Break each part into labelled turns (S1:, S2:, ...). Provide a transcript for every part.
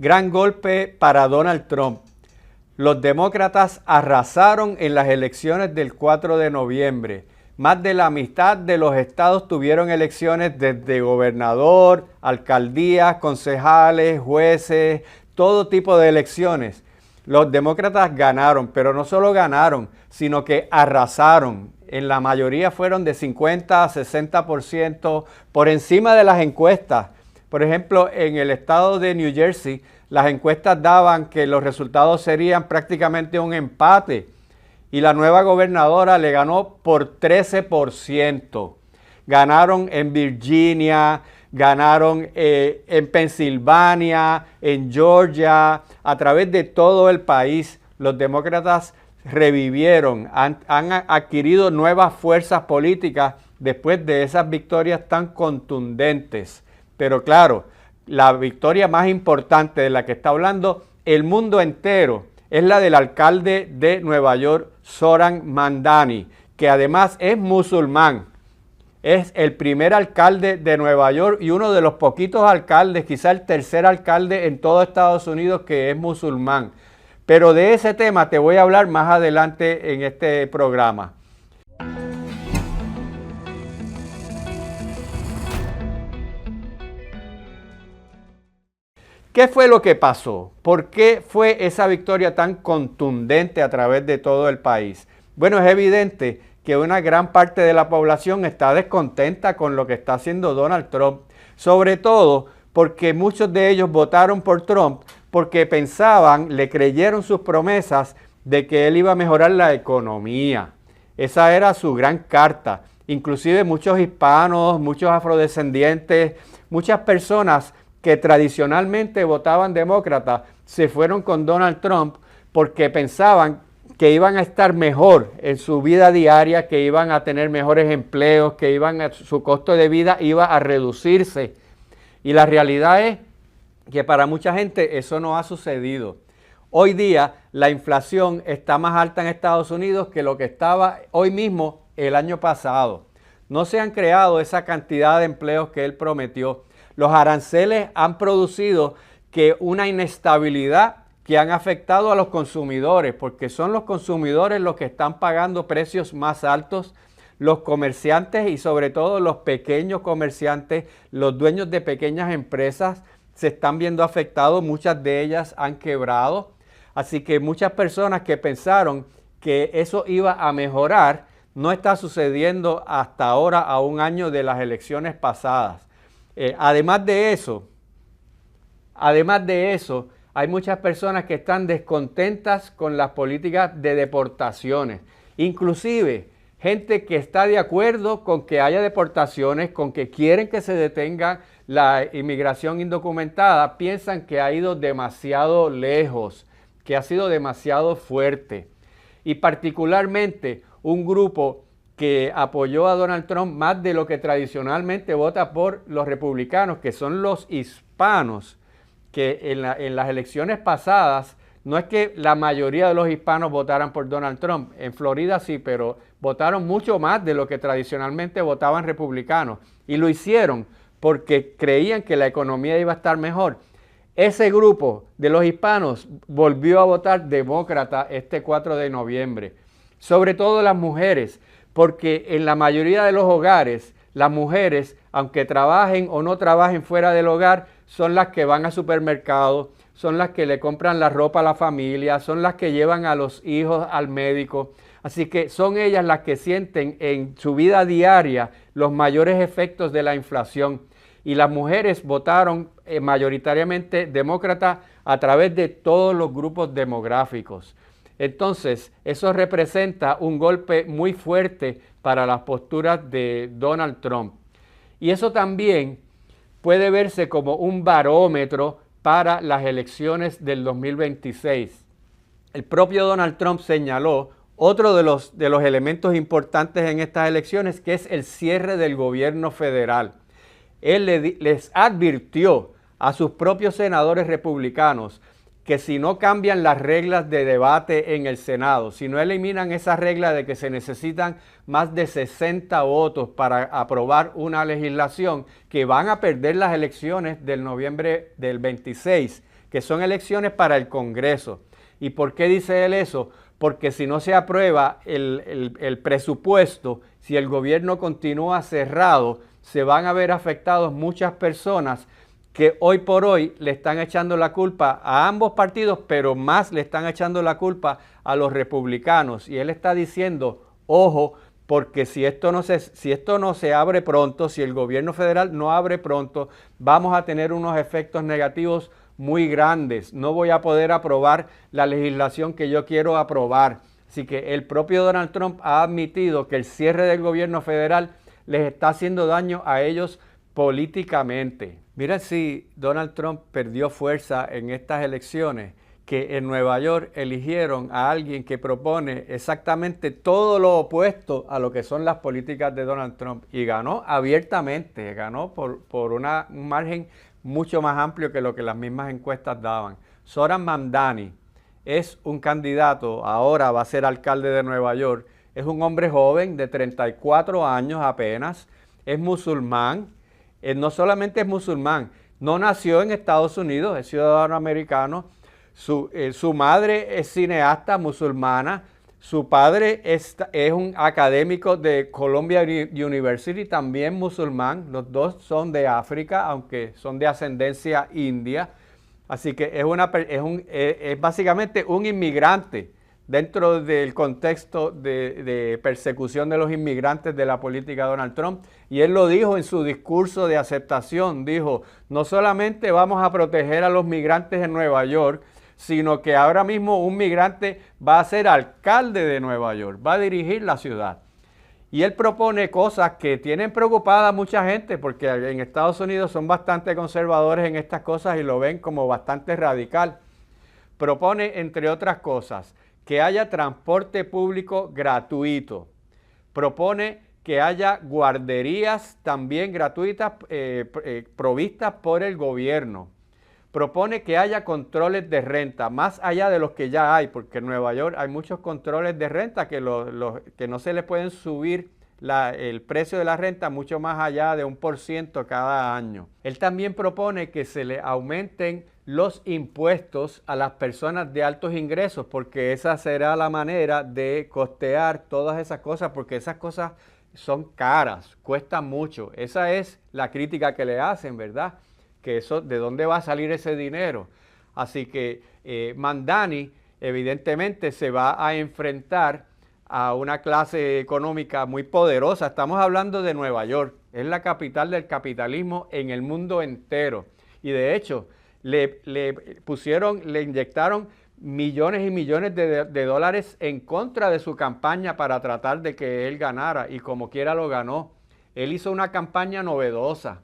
S1: Gran golpe para Donald Trump. Los demócratas arrasaron en las elecciones del 4 de noviembre. Más de la mitad de los estados tuvieron elecciones desde gobernador, alcaldías, concejales, jueces, todo tipo de elecciones. Los demócratas ganaron, pero no solo ganaron, sino que arrasaron. En la mayoría fueron de 50 a 60% por encima de las encuestas. Por ejemplo, en el estado de New Jersey, las encuestas daban que los resultados serían prácticamente un empate y la nueva gobernadora le ganó por 13%. Ganaron en Virginia, ganaron en Pensilvania, en Georgia, a través de todo el país. Los demócratas revivieron, han adquirido nuevas fuerzas políticas después de esas victorias tan contundentes. Pero claro, la victoria más importante de la que está hablando el mundo entero es la del alcalde de Nueva York, Zohran Mamdani, que además es musulmán. Es el primer alcalde de Nueva York y uno de los poquitos alcaldes, quizá el tercer alcalde en todo Estados Unidos que es musulmán. Pero de ese tema te voy a hablar más adelante en este programa. ¿Qué fue lo que pasó? ¿Por qué fue esa victoria tan contundente a través de todo el país? Bueno, es evidente que una gran parte de la población está descontenta con lo que está haciendo Donald Trump, sobre todo porque muchos de ellos votaron por Trump porque pensaban, le creyeron sus promesas de que él iba a mejorar la economía. Esa era su gran carta. Inclusive muchos hispanos, muchos afrodescendientes, muchas personas que tradicionalmente votaban demócrata se fueron con Donald Trump porque pensaban que iban a estar mejor en su vida diaria, que iban a tener mejores empleos, que su costo de vida iba a reducirse. Y la realidad es que para mucha gente eso no ha sucedido. Hoy día la inflación está más alta en Estados Unidos que lo que estaba hoy mismo el año pasado. No se han creado esa cantidad de empleos que él prometió. Los aranceles han producido que una inestabilidad que han afectado a los consumidores, porque son los consumidores los que están pagando precios más altos, los comerciantes y sobre todo los pequeños comerciantes, los dueños de pequeñas empresas se están viendo afectados, muchas de ellas han quebrado, así que muchas personas que pensaron que eso iba a mejorar, no está sucediendo hasta ahora a un año de las elecciones pasadas. Además de eso, hay muchas personas que están descontentas con las políticas de deportaciones. Inclusive, gente que está de acuerdo con que haya deportaciones, con que quieren que se detenga la inmigración indocumentada, piensan que ha ido demasiado lejos, que ha sido demasiado fuerte. Y particularmente un grupo que apoyó a Donald Trump más de lo que tradicionalmente vota por los republicanos, que son los hispanos, que en las elecciones pasadas, no es que la mayoría de los hispanos votaran por Donald Trump, en Florida sí, pero votaron mucho más de lo que tradicionalmente votaban republicanos, y lo hicieron porque creían que la economía iba a estar mejor. Ese grupo de los hispanos volvió a votar demócrata este 4 de noviembre, sobre todo las mujeres, porque en la mayoría de los hogares, las mujeres, aunque trabajen o no trabajen fuera del hogar, son las que van al supermercado, son las que le compran la ropa a la familia, son las que llevan a los hijos al médico. Así que son ellas las que sienten en su vida diaria los mayores efectos de la inflación. Y las mujeres votaron mayoritariamente demócrata a través de todos los grupos demográficos. Entonces, eso representa un golpe muy fuerte para las posturas de Donald Trump. Y eso también puede verse como un barómetro para las elecciones del 2026. El propio Donald Trump señaló otro de los elementos importantes en estas elecciones, que es el cierre del gobierno federal. Él les advirtió a sus propios senadores republicanos que si no cambian las reglas de debate en el Senado, si no eliminan esa regla de que se necesitan más de 60 votos para aprobar una legislación, que van a perder las elecciones del noviembre del 26, que son elecciones para el Congreso. ¿Y por qué dice él eso? Porque si no se aprueba el presupuesto, si el gobierno continúa cerrado, se van a ver afectados muchas personas que hoy por hoy le están echando la culpa a ambos partidos, pero más le están echando la culpa a los republicanos. Y él está diciendo, ojo, porque si esto no se abre pronto, si el gobierno federal no abre pronto, vamos a tener unos efectos negativos muy grandes. No voy a poder aprobar la legislación que yo quiero aprobar. Así que el propio Donald Trump ha admitido que el cierre del gobierno federal les está haciendo daño a ellos políticamente. Mira si Donald Trump perdió fuerza en estas elecciones, que en Nueva York eligieron a alguien que propone exactamente todo lo opuesto a lo que son las políticas de Donald Trump y ganó abiertamente, ganó por un margen mucho más amplio que lo que las mismas encuestas daban. Zohran Mamdani es un candidato, ahora va a ser alcalde de Nueva York, es un hombre joven de 34 años apenas, es musulmán, no solamente es musulmán, no nació en Estados Unidos, es ciudadano americano. Su madre es cineasta musulmana, su padre es un académico de Columbia University, también musulmán, los dos son de África, aunque son de ascendencia india, así que es básicamente un inmigrante dentro del contexto de persecución de los inmigrantes de la política de Donald Trump. Y él lo dijo en su discurso de aceptación, dijo, no solamente vamos a proteger a los migrantes en Nueva York, sino que ahora mismo un migrante va a ser alcalde de Nueva York, va a dirigir la ciudad. Y él propone cosas que tienen preocupada a mucha gente, porque en Estados Unidos son bastante conservadores en estas cosas y lo ven como bastante radical. Propone, entre otras cosas, que haya transporte público gratuito. Propone que haya guarderías también gratuitas provistas por el gobierno. Propone que haya controles de renta, más allá de los que ya hay, porque en Nueva York hay muchos controles de renta que no se les pueden subir el precio de la renta mucho más allá de 1% cada año. Él también propone que se le aumenten los impuestos a las personas de altos ingresos, porque esa será la manera de costear todas esas cosas, porque esas cosas son caras, cuestan mucho. Esa es la crítica que le hacen, ¿verdad? Que eso, ¿de dónde va a salir ese dinero? Así que Mamdani evidentemente se va a enfrentar a una clase económica muy poderosa. Estamos hablando de Nueva York, es la capital del capitalismo en el mundo entero. Y de hecho, le inyectaron millones y millones de dólares en contra de su campaña para tratar de que él ganara, y como quiera lo ganó. Él hizo una campaña novedosa.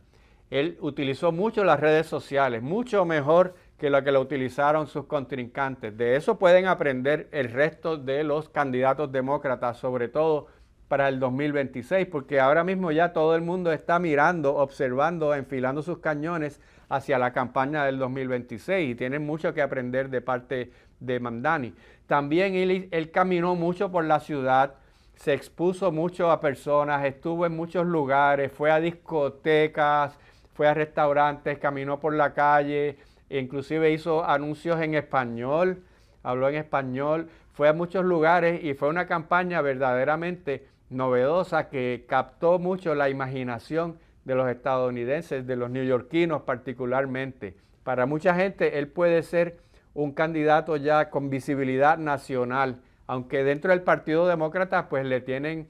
S1: Él utilizó mucho las redes sociales, mucho mejor que lo que lo utilizaron sus contrincantes. De eso pueden aprender el resto de los candidatos demócratas, sobre todo para el 2026, porque ahora mismo ya todo el mundo está mirando, observando, enfilando sus cañones hacia la campaña del 2026 y tienen mucho que aprender de parte de Mamdani. También él caminó mucho por la ciudad, se expuso mucho a personas, estuvo en muchos lugares, fue a discotecas, fue a restaurantes, caminó por la calle, inclusive hizo anuncios en español, habló en español, fue a muchos lugares y fue una campaña verdaderamente novedosa que captó mucho la imaginación de los estadounidenses, de los neoyorquinos particularmente. Para mucha gente él puede ser un candidato ya con visibilidad nacional, aunque dentro del Partido Demócrata pues le tienen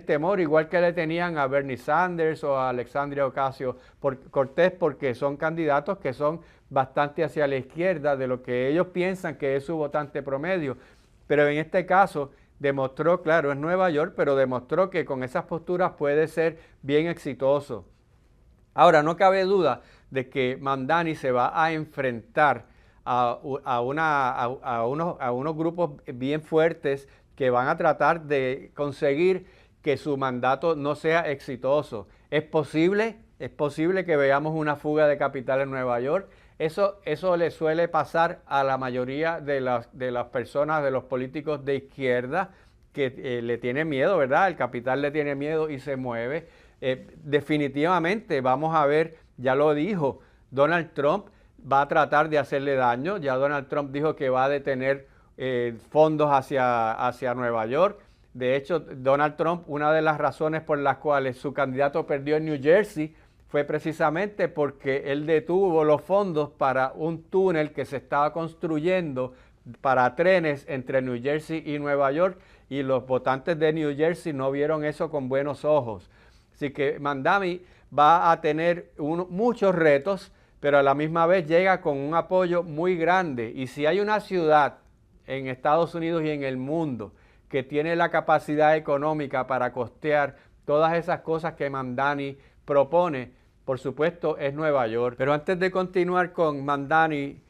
S1: temor, igual que le tenían a Bernie Sanders o a Alexandria Ocasio-Cortez, porque son candidatos que son bastante hacia la izquierda de lo que ellos piensan que es su votante promedio. Pero en este caso demostró, claro, es Nueva York, pero demostró que con esas posturas puede ser bien exitoso. Ahora, no cabe duda de que Mamdani se va a enfrentar a unos grupos bien fuertes que van a tratar de conseguir que su mandato no sea exitoso. Es posible que veamos una fuga de capital en Nueva York. Eso le suele pasar a la mayoría de las personas, de los políticos de izquierda, que le tienen miedo, ¿verdad? El capital le tiene miedo y se mueve. Definitivamente vamos a ver, ya lo dijo Donald Trump, va a tratar de hacerle daño. Ya Donald Trump dijo que va a detener fondos hacia Nueva York. De hecho, Donald Trump, una de las razones por las cuales su candidato perdió en New Jersey fue precisamente porque él detuvo los fondos para un túnel que se estaba construyendo para trenes entre New Jersey y Nueva York, y los votantes de New Jersey no vieron eso con buenos ojos. Así que Mamdani va a tener muchos retos, pero a la misma vez llega con un apoyo muy grande. Y si hay una ciudad en Estados Unidos y en el mundo que tiene la capacidad económica para costear todas esas cosas que Mamdani propone, por supuesto es Nueva York. Pero antes de continuar con Mamdani,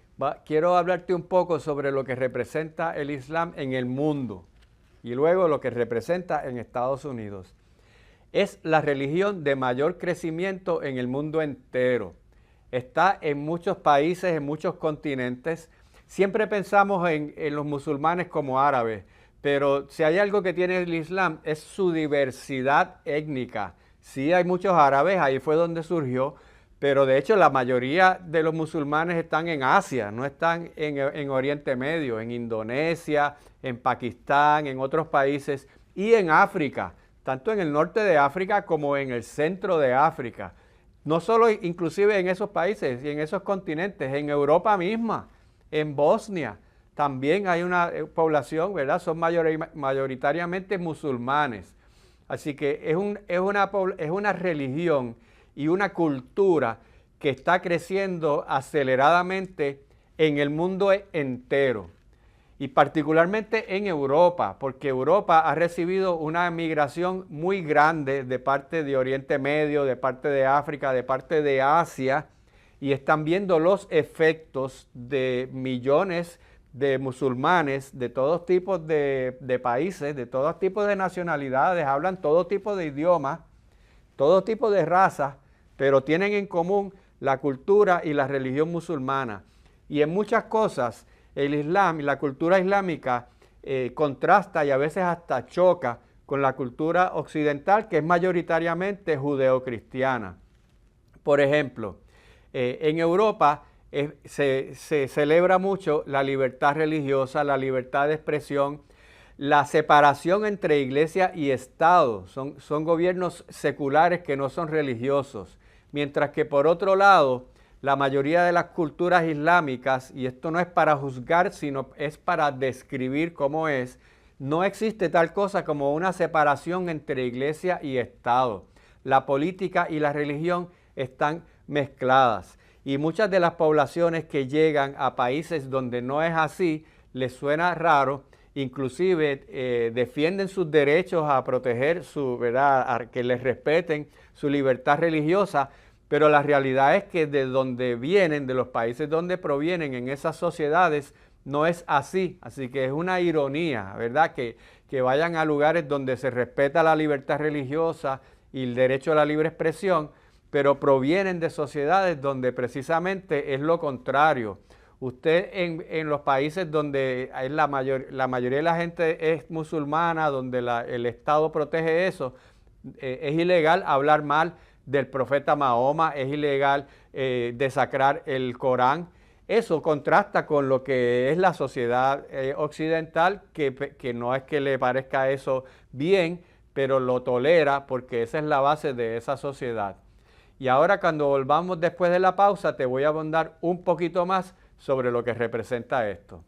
S1: quiero hablarte un poco sobre lo que representa el Islam en el mundo y luego lo que representa en Estados Unidos. Es la religión de mayor crecimiento en el mundo entero. Está en muchos países, en muchos continentes. Siempre pensamos en los musulmanes como árabes, pero si hay algo que tiene el Islam es su diversidad étnica. Sí hay muchos árabes, ahí fue donde surgió, pero de hecho la mayoría de los musulmanes están en Asia, no están en Oriente Medio, en Indonesia, en Pakistán, en otros países y en África, tanto en el norte de África como en el centro de África. No solo inclusive en esos países y en esos continentes, en Europa misma, en Bosnia, también hay una población, ¿verdad? Son mayoritariamente musulmanes. Así que es una religión y una cultura que está creciendo aceleradamente en el mundo entero. Y particularmente en Europa, porque Europa ha recibido una migración muy grande de parte de Oriente Medio, de parte de África, de parte de Asia, y están viendo los efectos de millones de musulmanes de todos tipos de países, de todos tipos de nacionalidades, hablan todo tipo de idiomas, todo tipo de razas, pero tienen en común la cultura y la religión musulmana. Y en muchas cosas el Islam y la cultura islámica contrasta y a veces hasta choca con la cultura occidental, que es mayoritariamente judeocristiana. Por ejemplo, en Europa se celebra mucho la libertad religiosa, la libertad de expresión, la separación entre iglesia y Estado. Son gobiernos seculares que no son religiosos. Mientras que por otro lado, la mayoría de las culturas islámicas, y esto no es para juzgar, sino es para describir cómo es, no existe tal cosa como una separación entre iglesia y Estado. La política y la religión están mezcladas. Y muchas de las poblaciones que llegan a países donde no es así, les suena raro, inclusive defienden sus derechos a proteger ¿verdad? A que les respeten su libertad religiosa, pero la realidad es que de donde vienen, de los países donde provienen en esas sociedades, no es así. Así que es una ironía, ¿verdad? Que vayan a lugares donde se respeta la libertad religiosa y el derecho a la libre expresión, pero provienen de sociedades donde precisamente es lo contrario. Usted en los países donde la mayoría de la gente es musulmana, donde el Estado protege eso, es ilegal hablar mal del profeta Mahoma, es ilegal desacrar el Corán. Eso contrasta con lo que es la sociedad occidental, que no es que le parezca eso bien, pero lo tolera porque esa es la base de esa sociedad. Y ahora cuando volvamos después de la pausa, te voy a abundar un poquito más sobre lo que representa esto.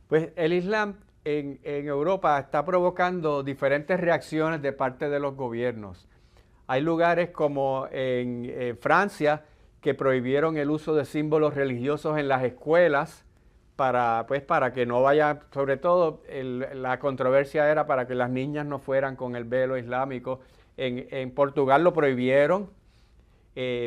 S1: Pues el Islam en Europa está provocando diferentes reacciones de parte de los gobiernos. Hay lugares como en Francia que prohibieron el uso de símbolos religiosos en las escuelas para que no vaya, sobre todo la controversia era para que las niñas no fueran con el velo islámico. En Portugal lo prohibieron.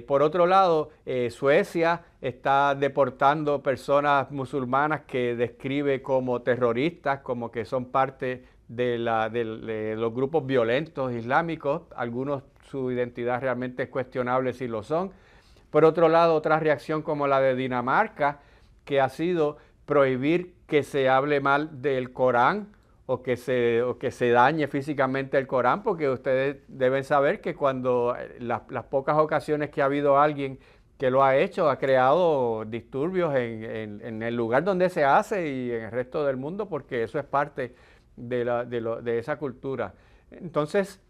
S1: Por otro lado, Suecia está deportando personas musulmanas que describe como terroristas, como que son parte de los grupos violentos islámicos. Algunos su identidad realmente es cuestionable si lo son. Por otro lado, otra reacción como la de Dinamarca, que ha sido prohibir que se hable mal del Corán o que se dañe físicamente el Corán, porque ustedes deben saber que cuando las pocas ocasiones que ha habido alguien que lo ha hecho, ha creado disturbios en el lugar donde se hace y en el resto del mundo, porque eso es parte de esa cultura. Entonces,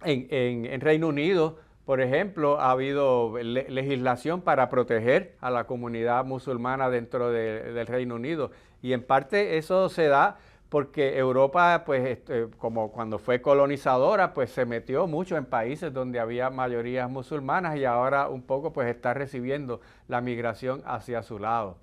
S1: en Reino Unido, por ejemplo, ha habido legislación para proteger a la comunidad musulmana dentro del Reino Unido. Y en parte eso se da porque Europa, pues, como cuando fue colonizadora, pues se metió mucho en países donde había mayorías musulmanas y ahora un poco pues está recibiendo la migración hacia su lado.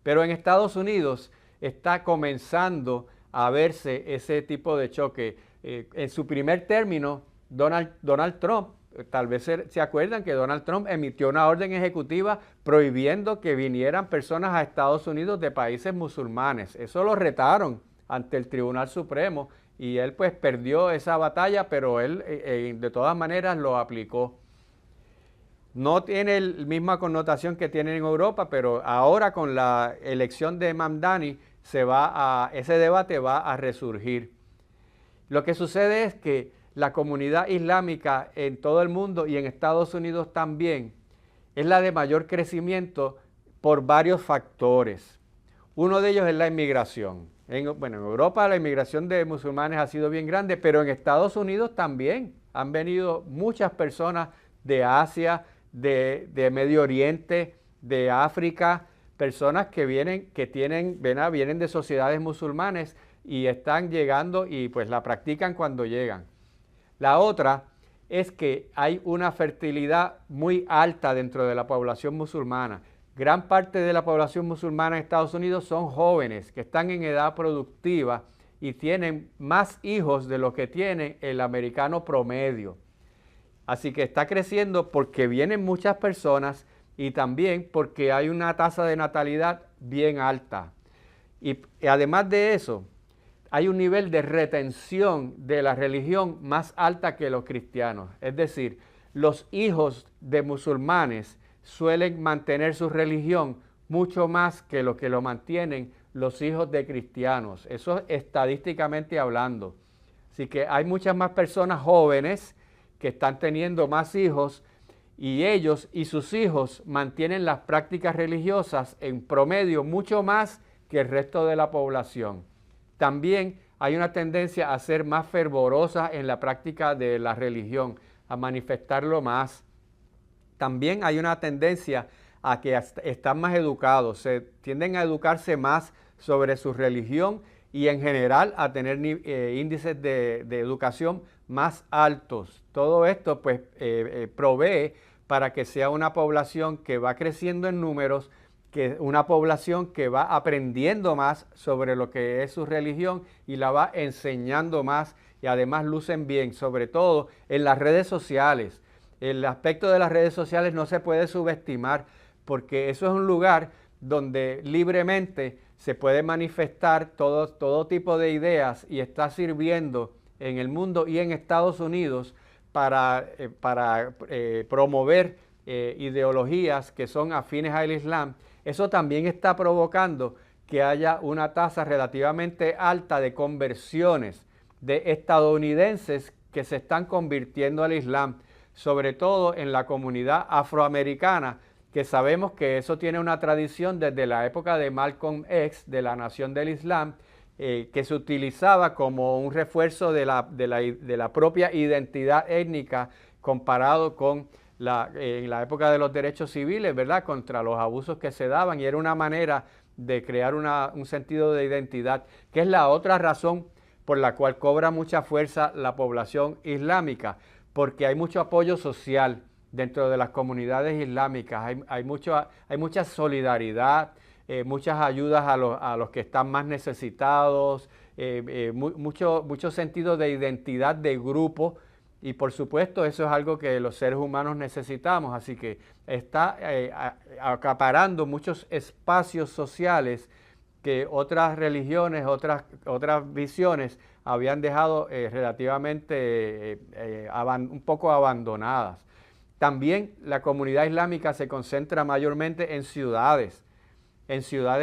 S1: Pero en Estados Unidos está comenzando a verse ese tipo de choque. En su primer término, Donald Trump, tal vez se acuerdan que Donald Trump emitió una orden ejecutiva prohibiendo que vinieran personas a Estados Unidos de países musulmanes. Eso lo retaron ante el Tribunal Supremo y él pues perdió esa batalla, pero él de todas maneras lo aplicó. No tiene la misma connotación que tiene en Europa, pero ahora con la elección de Mamdani ese debate va a resurgir. Lo que sucede es que la comunidad islámica en todo el mundo y en Estados Unidos también es la de mayor crecimiento por varios factores. Uno de ellos es la inmigración. En Europa la inmigración de musulmanes ha sido bien grande, pero en Estados Unidos también han venido muchas personas de Asia, de Medio Oriente, de África, personas que vienen de sociedades musulmanes y están llegando y pues la practican cuando llegan. La otra es que hay una fertilidad muy alta dentro de la población musulmana. Gran parte de la población musulmana en Estados Unidos son jóvenes que están en edad productiva y tienen más hijos de lo que tiene el americano promedio. Así que está creciendo porque vienen muchas personas y también porque hay una tasa de natalidad bien alta. Y además de eso, hay un nivel de retención de la religión más alta que los cristianos. Es decir, los hijos de musulmanes suelen mantener su religión mucho más que lo mantienen los hijos de cristianos. Eso estadísticamente hablando. Así que hay muchas más personas jóvenes que están teniendo más hijos y ellos y sus hijos mantienen las prácticas religiosas en promedio mucho más que el resto de la población. También hay una tendencia a ser más fervorosa en la práctica de la religión, a manifestarlo más. También hay una tendencia a que están más educados, se tienden a educarse más sobre su religión y en general a tener índices de educación más altos. Todo esto pues provee para que sea una población que va creciendo en números, que una población que va aprendiendo más sobre lo que es su religión y la va enseñando más y además lucen bien, sobre todo en las redes sociales. El aspecto de las redes sociales no se puede subestimar porque eso es un lugar donde libremente se puede manifestar todo tipo de ideas y está sirviendo en el mundo y en Estados Unidos para promover ideologías que son afines al Islam. Eso también está provocando que haya una tasa relativamente alta de conversiones de estadounidenses que se están convirtiendo al Islam, sobre todo en la comunidad afroamericana, que sabemos que eso tiene una tradición desde la época de Malcolm X, de la Nación del Islam, que se utilizaba como un refuerzo de la propia identidad étnica comparado con en la época de los derechos civiles, ¿verdad?, contra los abusos que se daban, y era una manera de crear un sentido de identidad, que es la otra razón por la cual cobra mucha fuerza la población islámica, porque hay mucho apoyo social dentro de las comunidades islámicas, hay mucha solidaridad, muchas ayudas a los que están más necesitados, mucho sentido de identidad de grupo, y por supuesto eso es algo que los seres humanos necesitamos, así que está acaparando muchos espacios sociales que otras religiones, otras visiones habían dejado relativamente un poco abandonadas. También la comunidad islámica se concentra mayormente en ciudades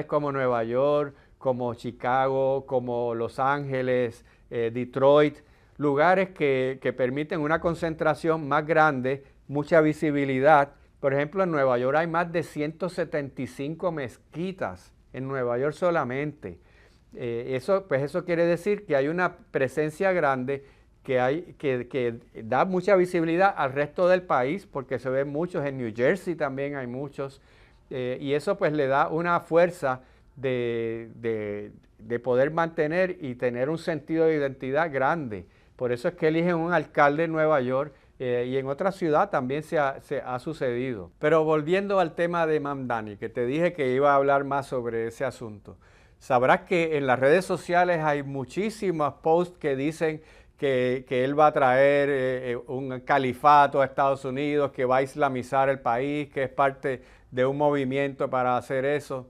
S1: como Nueva York, como Chicago, como Los Ángeles, Detroit, lugares que permiten una concentración más grande, mucha visibilidad. Por ejemplo, en Nueva York hay más de 175 mezquitas, en Nueva York solamente. Eso quiere decir que hay una presencia grande que da mucha visibilidad al resto del país, porque se ven muchos, en New Jersey también hay muchos, y eso pues le da una fuerza de poder mantener y tener un sentido de identidad grande. Por eso es que eligen un alcalde en Nueva York, y en otra ciudad también se ha sucedido. Pero volviendo al tema de Mamdani, que te dije que iba a hablar más sobre ese asunto, sabrás que en las redes sociales hay muchísimos posts que dicen que él va a traer un califato a Estados Unidos, que va a islamizar el país, que es parte de un movimiento para hacer eso.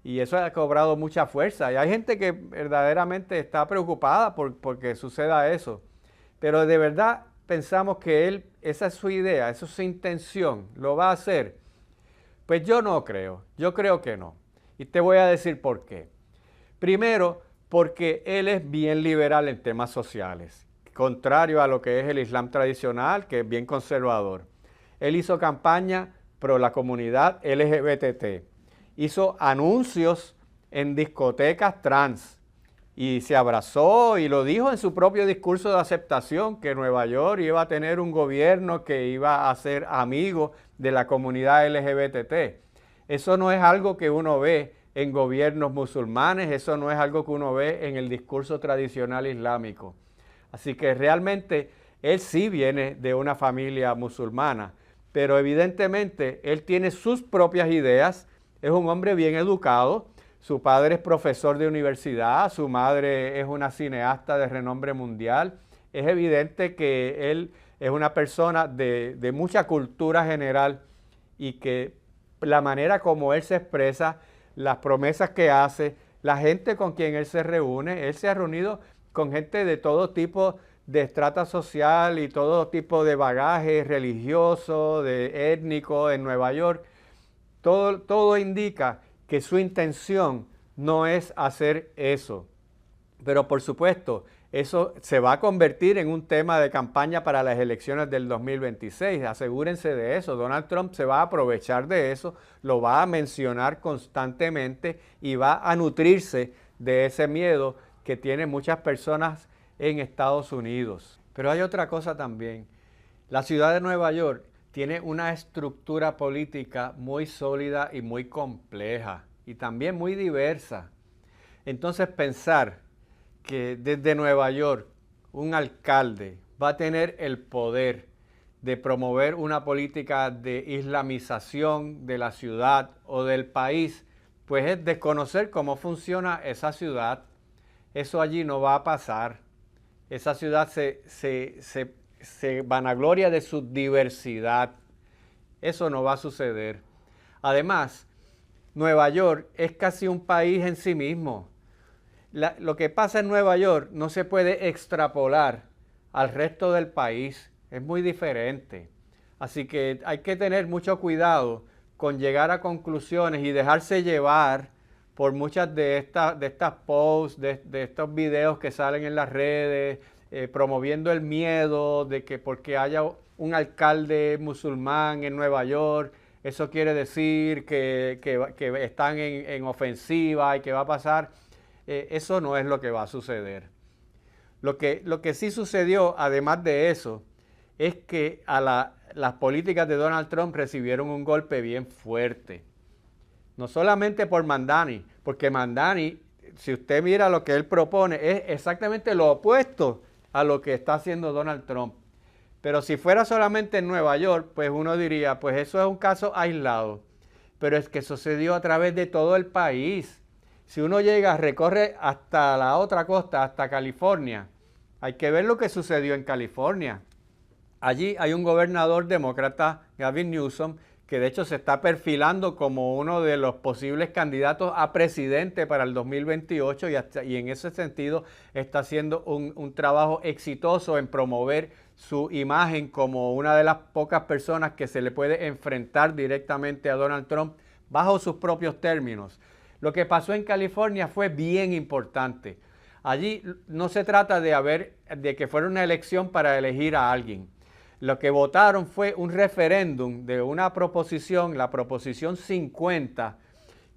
S1: Y eso ha cobrado mucha fuerza. Y hay gente que verdaderamente está preocupada porque suceda eso. Pero de verdad pensamos que esa es su idea, esa es su intención, lo va a hacer. Pues yo no creo, yo creo que no. Y te voy a decir por qué. Primero, porque él es bien liberal en temas sociales, contrario a lo que es el Islam tradicional, que es bien conservador. Él hizo campaña pro la comunidad LGBT, hizo anuncios en discotecas trans y se abrazó y lo dijo en su propio discurso de aceptación, que Nueva York iba a tener un gobierno que iba a ser amigo de la comunidad LGBT. Eso no es algo que uno ve en gobiernos musulmanes, eso no es algo que uno ve en el discurso tradicional islámico. Así que realmente él sí viene de una familia musulmana, pero evidentemente él tiene sus propias ideas, es un hombre bien educado, su padre es profesor de universidad, su madre es una cineasta de renombre mundial. Es evidente que él es una persona de mucha cultura general y que la manera como él se expresa, las promesas que hace, la gente con quien él se reúne, él se ha reunido con gente de todo tipo de estrata social y todo tipo de bagaje religioso, de étnico en Nueva York. Todo indica que su intención no es hacer eso. Pero por supuesto, eso se va a convertir en un tema de campaña para las elecciones del 2026. Asegúrense de eso. Donald Trump se va a aprovechar de eso, lo va a mencionar constantemente y va a nutrirse de ese miedo que tienen muchas personas en Estados Unidos. Pero hay otra cosa también. La ciudad de Nueva York tiene una estructura política muy sólida y muy compleja y también muy diversa. Entonces pensar que desde Nueva York un alcalde va a tener el poder de promover una política de islamización de la ciudad o del país, pues es desconocer cómo funciona esa ciudad. Eso allí no va a pasar. Esa ciudad se vanagloria de su diversidad. Eso no va a suceder. Además, Nueva York es casi un país en sí mismo. Lo que pasa en Nueva York no se puede extrapolar al resto del país. Es muy diferente. Así que hay que tener mucho cuidado con llegar a conclusiones y dejarse llevar por muchas de estas posts, de estos videos que salen en las redes, promoviendo el miedo de que porque haya un alcalde musulmán en Nueva York, eso quiere decir que están en ofensiva y que va a pasar. Eso no es lo que va a suceder. Lo que sí sucedió, además de eso, es que las políticas de Donald Trump recibieron un golpe bien fuerte. No solamente por Mamdani, porque Mamdani, si usted mira lo que él propone, es exactamente lo opuesto a lo que está haciendo Donald Trump. Pero si fuera solamente en Nueva York, pues uno diría, pues eso es un caso aislado. Pero es que sucedió a través de todo el país. Si uno llega, recorre hasta la otra costa, hasta California, hay que ver lo que sucedió en California. Allí hay un gobernador demócrata, Gavin Newsom, que de hecho se está perfilando como uno de los posibles candidatos a presidente para el 2028 y en ese sentido está haciendo un trabajo exitoso en promover su imagen como una de las pocas personas que se le puede enfrentar directamente a Donald Trump bajo sus propios términos. Lo que pasó en California fue bien importante. Allí no se trata de que fuera una elección para elegir a alguien. Lo que votaron fue un referéndum de una proposición, la proposición 50,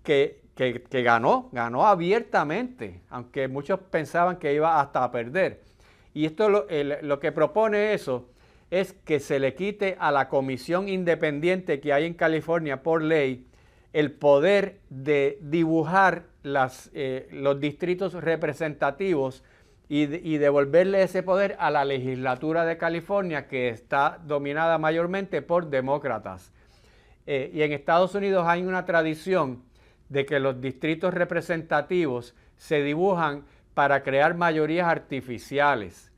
S1: que ganó abiertamente, aunque muchos pensaban que iba hasta a perder. Y esto lo que propone eso es que se le quite a la comisión independiente que hay en California por ley el poder de dibujar los distritos representativos y devolverle ese poder a la legislatura de California, que está dominada mayormente por demócratas. Y en Estados Unidos hay una tradición de que los distritos representativos se dibujan para crear mayorías artificiales.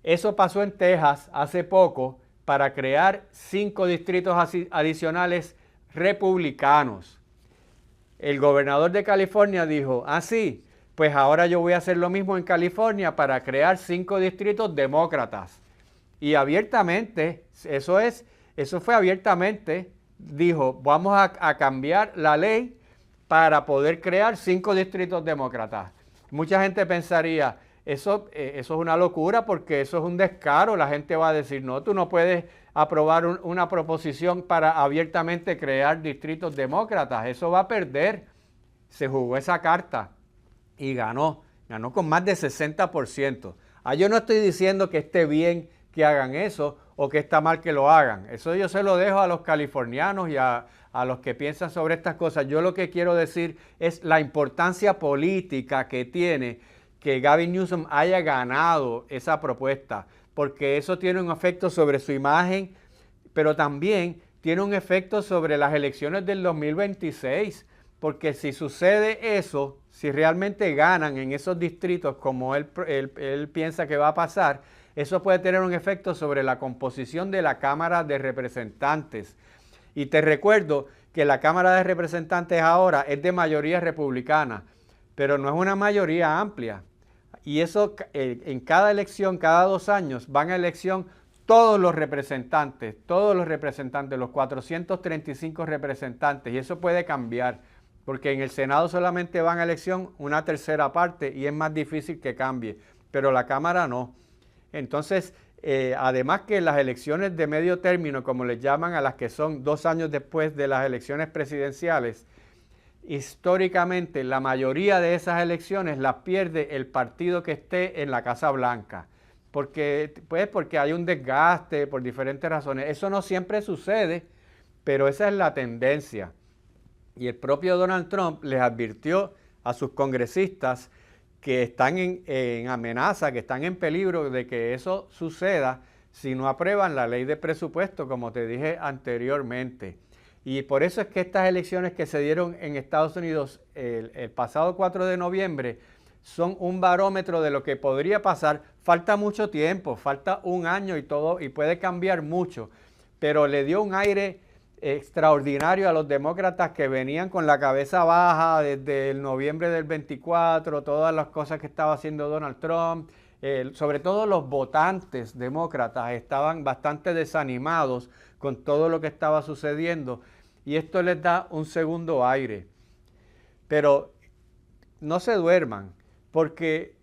S1: Eso pasó en Texas hace poco para crear 5 distritos adicionales republicanos. El gobernador de California dijo, sí, pues ahora yo voy a hacer lo mismo en California para crear 5 distritos demócratas. Y abiertamente, eso fue abiertamente, dijo, vamos a cambiar la ley para poder crear 5 distritos demócratas. Mucha gente pensaría, eso es una locura porque eso es un descaro. La gente va a decir, no, tú no puedes aprobar una proposición para abiertamente crear distritos demócratas. Eso va a perder. Se jugó esa carta y ganó con más de 60%. Yo no estoy diciendo que esté bien que hagan eso o que está mal que lo hagan. Eso yo se lo dejo a los californianos y a los que piensan sobre estas cosas. Yo lo que quiero decir es la importancia política que tiene que Gavin Newsom haya ganado esa propuesta, porque eso tiene un efecto sobre su imagen, pero también tiene un efecto sobre las elecciones del 2026, porque si sucede eso, si realmente ganan en esos distritos como él piensa que va a pasar, eso puede tener un efecto sobre la composición de la Cámara de Representantes. Y te recuerdo que la Cámara de Representantes ahora es de mayoría republicana, pero no es una mayoría amplia. Y eso en cada elección, cada 2 años, van a elección todos los representantes, los 435 representantes, y eso puede cambiar, porque en el Senado solamente van a elección una tercera parte y es más difícil que cambie, pero la Cámara no. Entonces, además que las elecciones de medio término, como les llaman a las que son 2 años después de las elecciones presidenciales, históricamente la mayoría de esas elecciones las pierde el partido que esté en la Casa Blanca, porque hay un desgaste por diferentes razones. Eso no siempre sucede, pero esa es la tendencia. Y el propio Donald Trump les advirtió a sus congresistas que están en amenaza, que están en peligro de que eso suceda si no aprueban la ley de presupuesto, como te dije anteriormente. Y por eso es que estas elecciones que se dieron en Estados Unidos el pasado 4 de noviembre son un barómetro de lo que podría pasar. Falta mucho tiempo, falta 1 año y todo, y puede cambiar mucho, pero le dio un aire extraordinario a los demócratas que venían con la cabeza baja desde el noviembre del 24, todas las cosas que estaba haciendo Donald Trump. Sobre todo los votantes demócratas estaban bastante desanimados con todo lo que estaba sucediendo y esto les da un segundo aire. Pero no se duerman, porque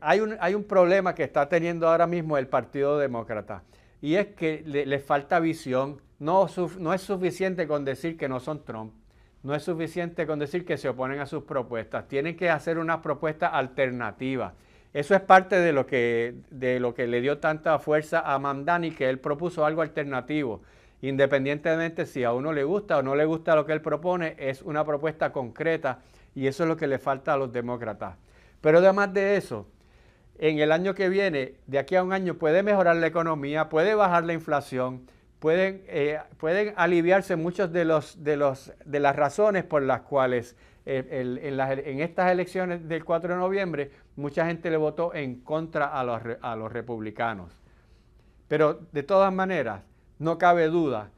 S1: hay un problema que está teniendo ahora mismo el Partido Demócrata y es que les falta visión. No es suficiente con decir que no son Trump, no es suficiente con decir que se oponen a sus propuestas, tienen que hacer una propuesta alternativa. Eso es parte de lo que le dio tanta fuerza a Mamdani, que él propuso algo alternativo. Independientemente si a uno le gusta o no le gusta lo que él propone, es una propuesta concreta y eso es lo que le falta a los demócratas. Pero además de eso, en el año que viene, de aquí a un año, puede mejorar la economía, puede bajar la inflación, pueden aliviarse muchas de las razones por las cuales en estas elecciones del 4 de noviembre mucha gente le votó en contra a los republicanos. Pero de todas maneras, no cabe duda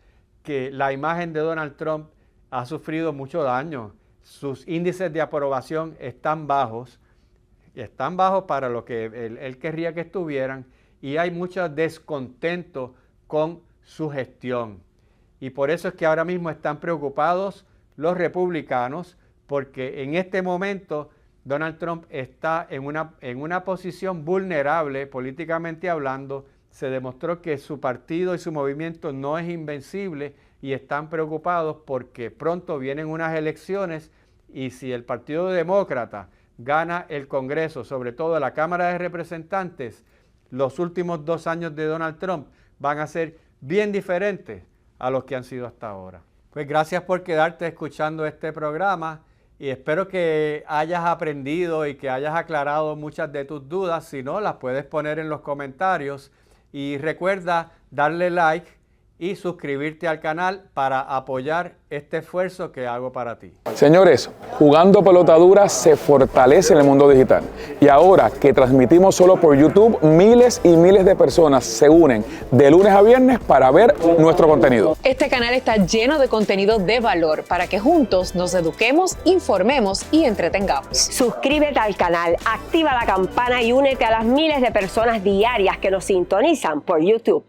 S1: que la imagen de Donald Trump ha sufrido mucho daño. Sus índices de aprobación están bajos para lo que él querría que estuvieran, y hay mucho descontento con su gestión. Y por eso es que ahora mismo están preocupados los republicanos, porque en este momento Donald Trump está en una posición vulnerable políticamente hablando. Se demostró que su partido y su movimiento no es invencible y están preocupados porque pronto vienen unas elecciones y si el Partido Demócrata gana el Congreso, sobre todo la Cámara de Representantes, los últimos 2 años de Donald Trump van a ser bien diferentes a los que han sido hasta ahora. Pues gracias por quedarte escuchando este programa y espero que hayas aprendido y que hayas aclarado muchas de tus dudas. Si no, las puedes poner en los comentarios y recuerda darle like y suscribirte al canal para apoyar este esfuerzo que hago para ti.
S2: Señores, Jugando Pelota Dura se fortalece en el mundo digital. Y ahora que transmitimos solo por YouTube, miles y miles de personas se unen de lunes a viernes para ver nuestro contenido.
S3: Este canal está lleno de contenido de valor para que juntos nos eduquemos, informemos y entretengamos.
S4: Suscríbete al canal, activa la campana y únete a las miles de personas diarias que nos sintonizan por YouTube.